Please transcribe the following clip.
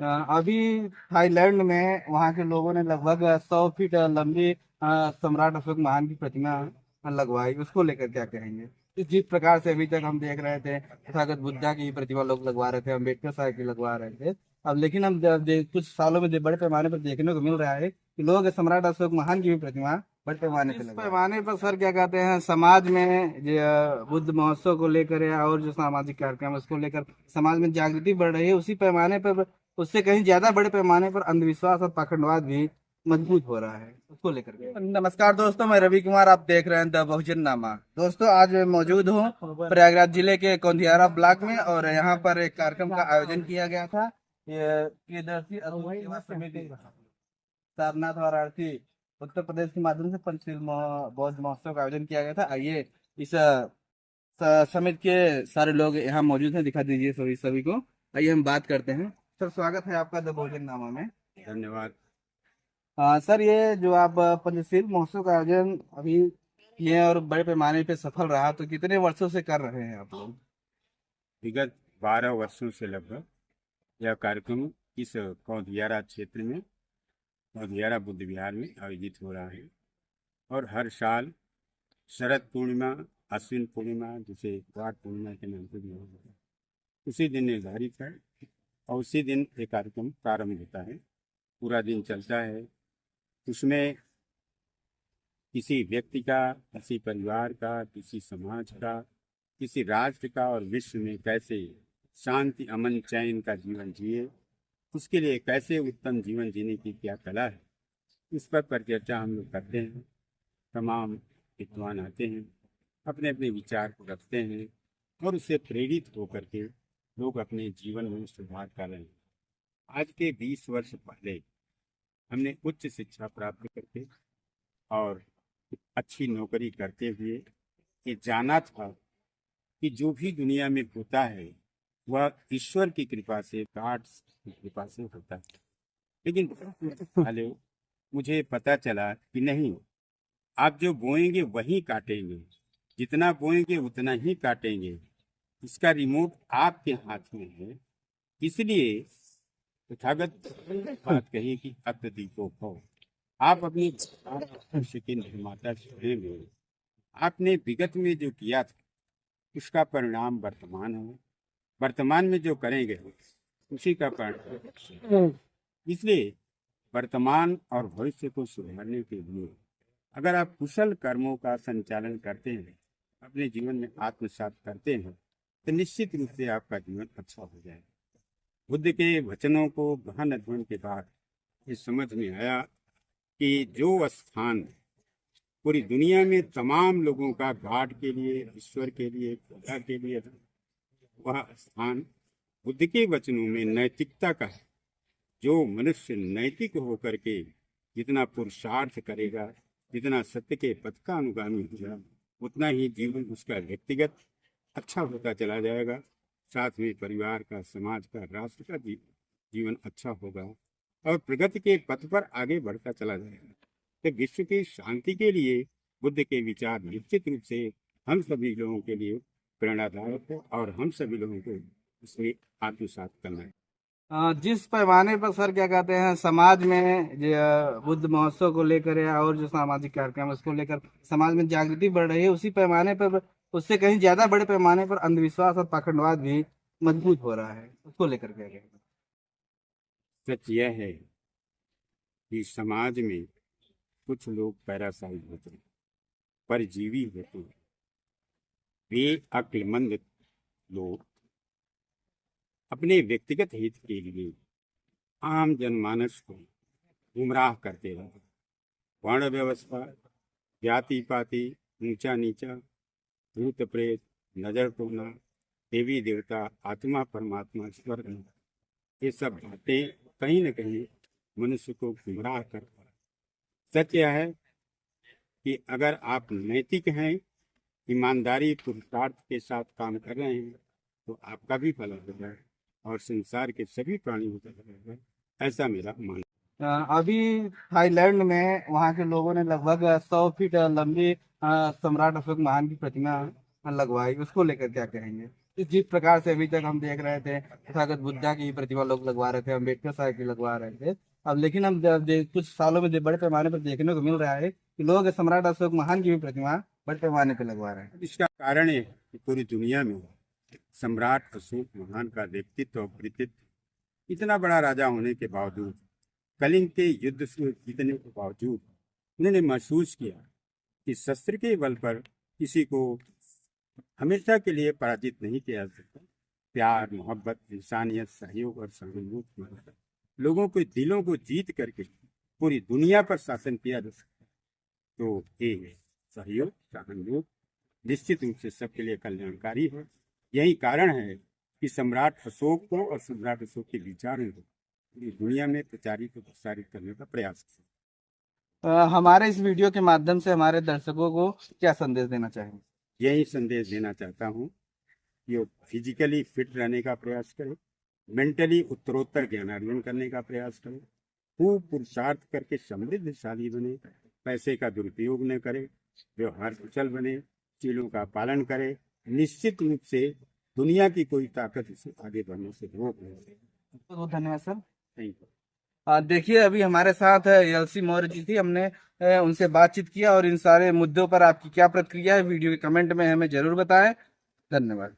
अभी थाईलैंड में वहाँ के लोगों ने लगभग 100 फीट लंबी सम्राट अशोक महान की प्रतिमा लगवाई। उसको लेकर क्या कहेंगे? जिस प्रकार से अभी तक हम देख रहे थे तथागत बुद्धा की प्रतिमा लोग लगवा रहे थे, अम्बेडकर साहब की लगवा रहे थे। अब लेकिन हम कुछ सालों में बड़े पैमाने पर देखने को मिल रहा है कि लोग सम्राट अशोक महान की भी प्रतिमा बड़े पैमाने पर लगवा रहे हैं। पैमाने पर सर क्या कहते हैं, समाज में जो बुद्ध महोत्सव को लेकर या और जो सामाजिक कार्यक्रम है उसको लेकर समाज में जागृति बढ़ रही है, उसी पैमाने पर उससे कहीं ज्यादा बड़े पैमाने पर अंधविश्वास और पाखंडवाद भी मजबूत हो रहा है। उसको लेकर के नमस्कार दोस्तों, मैं रवि कुमार, आप देख रहे हैं द बहुजन नामा। दोस्तों, आज मैं मौजूद हूँ प्रयागराज जिले के कौंधियारा ब्लॉक में और यहाँ पर एक कार्यक्रम का आयोजन किया गया था। ये प्रियदर्शी अशोक सेवा समिति सारनाथ वाराणसी उत्तर प्रदेश के माध्यम से पंचशील बौद्ध महोत्सव का आयोजन किया गया था। आइए इस समिति के सारे लोग यहाँ मौजूद हैं, दिखा दीजिए सभी सभी को। आइए हम बात करते हैं। सर, स्वागत है आपका द भोजन नामा में। धन्यवाद। सर, ये जो आप पंचशील महोत्सव का आयोजन अभी किए और बड़े पैमाने पे सफल रहा, तो कितने वर्षों से कर रहे हैं आप लोग? विगत 12 वर्षों से लगभग यह कार्यक्रम इस कौंधियारा क्षेत्र में कौंधियारा बुद्ध विहार में आयोजित हो रहा है और हर साल शरद पूर्णिमा, अश्विन पूर्णिमा, जिसे रात पूर्णिमा के नाम से भी होता है, उसी दिन निर्धारित है और उसी दिन ये कार्यक्रम प्रारंभ होता है। पूरा दिन चलता है। उसमें किसी व्यक्ति का, किसी परिवार का, किसी समाज का, किसी राष्ट्र का और विश्व में कैसे शांति, अमन, चैन का जीवन जिए, उसके लिए कैसे उत्तम जीवन जीने की क्या कला है, इस पर परिचर्चा हम लोग करते हैं। तमाम विद्वान आते हैं, अपने अपने विचार को रखते हैं और उससे प्रेरित होकर के लोग अपने जीवन में सुधार कर रहे हैं। आज के 20 वर्ष पहले हमने उच्च शिक्षा प्राप्त करके और अच्छी नौकरी करते हुए ये जाना था कि जो भी दुनिया में होता है वह ईश्वर की कृपा से, गॉड्स की कृपा से होता है। लेकिन पहले मुझे पता चला कि नहीं, आप जो बोएंगे वही काटेंगे, जितना बोएंगे उतना ही काटेंगे। इसका रिमोट आपके हाथ में है। इसलिए तथागत बात कही कि अत्यधिको भव। आप अपनी भविष्य के निर्माता स्वयं हो। आपने विगत में जो किया था उसका परिणाम वर्तमान है, वर्तमान में जो करेंगे उसी का परिणाम। इसलिए वर्तमान और भविष्य को सुधारने के लिए अगर आप कुशल कर्मों का संचालन करते हैं, अपने जीवन में आत्मसात करते हैं, तो निश्चित रूप से आपका जीवन अच्छा हो जाएगा। बुद्ध के वचनों को गहन अध्ययन के बाद ये समझ में आया कि जो स्थान पूरी दुनिया में तमाम लोगों का गॉड के लिए, ईश्वर के लिए, खुदा के लिए, वह स्थान बुद्ध के वचनों में नैतिकता का है। जो मनुष्य नैतिक होकर के जितना पुरुषार्थ करेगा, जितना सत्य के पथ का अनुगामी होगा, उतना ही जीवन उसका व्यक्तिगत अच्छा होता चला जाएगा। साथ में परिवार का, समाज का, राष्ट्र का जीवन अच्छा होगा और प्रगति के पथ पर आगे बढ़ता चला जाएगा। तो विश्व की शांति के लिए बुद्ध के विचार निश्चित रूप से हम सभी लोगों के लिए प्रेरणादायक है और हम सभी लोगों को इसमें आत्मसात करना है। जिस पैमाने पर सर क्या कहते हैं, समाज में जो बुद्ध महोत्सव को लेकर या और जो सामाजिक कार्यक्रम है उसको लेकर समाज में जागृति बढ़ रही है, उसी पैमाने पर उससे कहीं ज्यादा बड़े पैमाने पर अंधविश्वास और पाखंडवाद भी मजबूत हो रहा है। उसको लेकर क्या कहेंगे? सच यह है कि समाज में कुछ लोग पैरासाइट होते हैं, परजीवी होते हैं। वे अक्लमंद लोग अपने व्यक्तिगत हित के लिए आम जनमानस को गुमराह करते रहते। वर्ण व्यवस्था, जाति पाति, ऊंचा नीचा, भूत प्रेत, नजर टोना, देवी देवता, आत्मा परमात्मा, स्वर्ग, ये सब बातें कहीं न कहीं मनुष्य को गुमराह करता है। सच यह है कि अगर आप नैतिक हैं, ईमानदारी पुरुषार्थ के साथ काम कर रहे हैं, तो आपका भी फल होगा और संसार के सभी प्राणियों का फल होगा, ऐसा मेरा मानना। अभी थाईलैंड में वहाँ के लोगों ने लगभग 100 फीट लंबी सम्राट अशोक महान की प्रतिमा लगवाई। उसको लेकर क्या कहेंगे? जिस प्रकार से अभी तक हम देख रहे थे तथागत बुद्धा की प्रतिमा लोग लगवा रहे थे, अम्बेडकर साहब की लगवा रहे थे। अब लेकिन हम कुछ सालों में बड़े पैमाने पर देखने को मिल रहा है कि लोग सम्राट अशोक महान की भी प्रतिमा बड़े पैमाने पर लगवा रहे हैं। इसका कारण है कि पूरी दुनिया में सम्राट अशोक महान का व्यक्तित्व और कृतित्व, इतना बड़ा राजा होने के बावजूद, कलिंग के युद्ध से जीतने के बावजूद उन्होंने महसूस किया कि शस्त्र के बल पर किसी को हमेशा के लिए पराजित नहीं किया जा सकता। प्यार, मोहब्बत, इंसानियत, सहयोग और सहानुभूति में लोगों के दिलों को जीत करके पूरी दुनिया पर शासन किया जा सकता है। तो ये सहयोग, सहानुभूति निश्चित रूप से सबके लिए कल्याणकारी है। यही कारण है कि सम्राट अशोक को और सम्राट अशोक के विचारों को पूरी दुनिया में प्रचारित और प्रसारित करने का प्रयास किया। हमारे इस वीडियो के माध्यम से हमारे दर्शकों को क्या संदेश देना चाहेंगे? यही संदेश देना चाहता हूँ कि वो फिजिकली फिट रहने का प्रयास करें, मेंटली उत्तरोत्तर ज्ञानार्जन करने का प्रयास करें, खूब पुरुषार्थ करके समृद्धशाली बने, पैसे का दुरुपयोग न करे, व्यवहार कुशल बने, चीज़ों का पालन करे। निश्चित रूप से दुनिया की कोई ताकत इसे आगे बढ़ने से रोक नहीं सकती। बहुत बहुत धन्यवाद सर। Thank you. देखिए अभी हमारे साथ एलसी मौर्य जी थी, हमने उनसे बातचीत किया और इन सारे मुद्दों पर आपकी क्या प्रतिक्रिया है वीडियो के कमेंट में हमें जरूर बताएं। धन्यवाद।